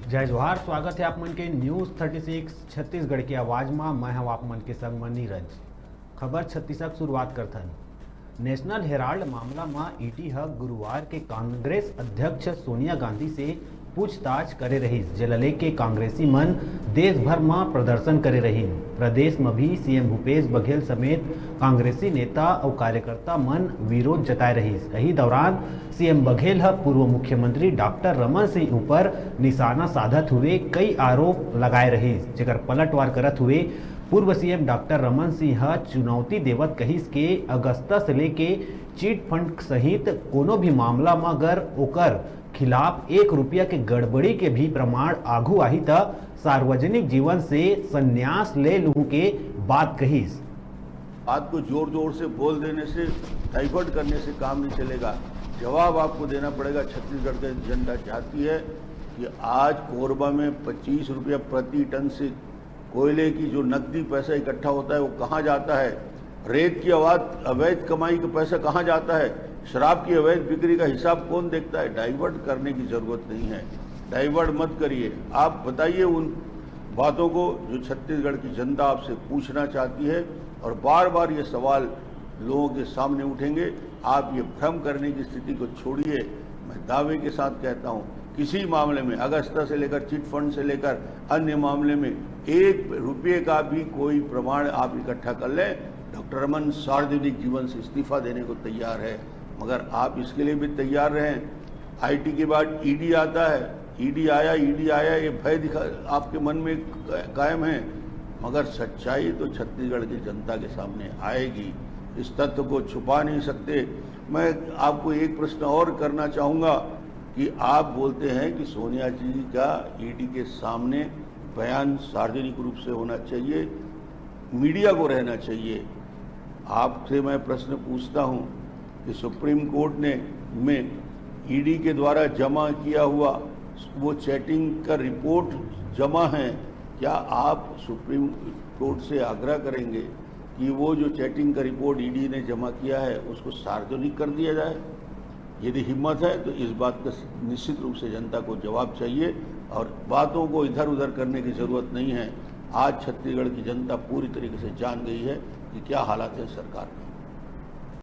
जय जोहार। स्वागत है आप मन के न्यूज़ 36 छत्तीसगढ़ की आवाज़ में। मैं हूं आप मन के संग में नीरज। खबर 36 शुरुआत करथन। नेशनल हेराल्ड मामला में ईडी गुरुवार के कांग्रेस अध्यक्ष सोनिया गांधी से पूछताछ करे रही, जेला लेके कांग्रेसी मन देश भर में प्रदर्शन करे रही। प्रदेश में भी सीएम भूपेश बघेल समेत कांग्रेसी नेता और कार्यकर्ता मन विरोध जताए रही। यही दौरान सीएम बघेल पूर्व मुख्यमंत्री डॉक्टर रमन सिंह ऊपर निशाना साधत हुए कई आरोप लगाए रही, जेकर पलटवार करत हुए पूर्व सीएम डॉक्टर रमन सिंह चुनौती देवत कहिस के अगस्ता से लेके चिट फंड सहित कोनो भी मामला में अगर ओकर खिलाफ 1 रुपया के गड़बड़ी के भी प्रमाण आगू आही त सार्वजनिक जीवन से संन्यास ले लूं के बात कहिस। बात को जोर जोर से बोल देने से, डाइवर्ट करने से काम नहीं चलेगा। जवाब आपको देना पड़ेगा। छत्तीसगढ़ की जनता चाहती है कि आज कोरबा में 25 रुपया प्रति टन से कोयले की जो नकदी पैसा इकट्ठा होता है वो कहाँ जाता है? रेत की अवैध कमाई का पैसा कहाँ जाता है? शराब की अवैध बिक्री का हिसाब कौन देखता है? डाइवर्ट करने की जरूरत नहीं है। डाइवर्ट मत करिए। आप बताइए उन बातों को जो छत्तीसगढ़ की जनता आपसे पूछना चाहती है, और बार बार ये सवाल लोगों के सामने उठेंगे। आप ये भ्रम करने की स्थिति को छोड़िए। मैं दावे के साथ कहता हूँ, किसी मामले में अगस्ता से लेकर चिट फंड से लेकर अन्य मामले में 1 रुपये का भी कोई प्रमाण आप इकट्ठा कर लें, डॉक्टर रमन सार्वजनिक जीवन से इस्तीफा देने को तैयार है। मगर आप इसके लिए भी तैयार रहें। आईटी के बाद ईडी आता है, ईडी आया ये भय दिखा आपके मन में कायम है, मगर सच्चाई तो छत्तीसगढ़ की जनता के सामने आएगी। इस तथ्य को छुपा नहीं सकते। मैं आपको एक प्रश्न और करना चाहूँगा कि आप बोलते हैं कि सोनिया जी का ईडी के सामने बयान सार्वजनिक रूप से होना चाहिए, मीडिया को रहना चाहिए। आपसे मैं प्रश्न पूछता हूं कि सुप्रीम कोर्ट में ईडी के द्वारा जमा किया हुआ वो चैटिंग का रिपोर्ट जमा है। क्या आप सुप्रीम कोर्ट से आग्रह करेंगे कि वो जो चैटिंग का रिपोर्ट ईडी ने जमा किया है उसको सार्वजनिक कर दिया जाए? यदि हिम्मत है तो इस बात का निश्चित रूप से जनता को जवाब चाहिए, और बातों को इधर उधर करने की जरूरत नहीं है। आज छत्तीसगढ़ की जनता पूरी तरीके से जान गई है कि क्या हालात है सरकार में।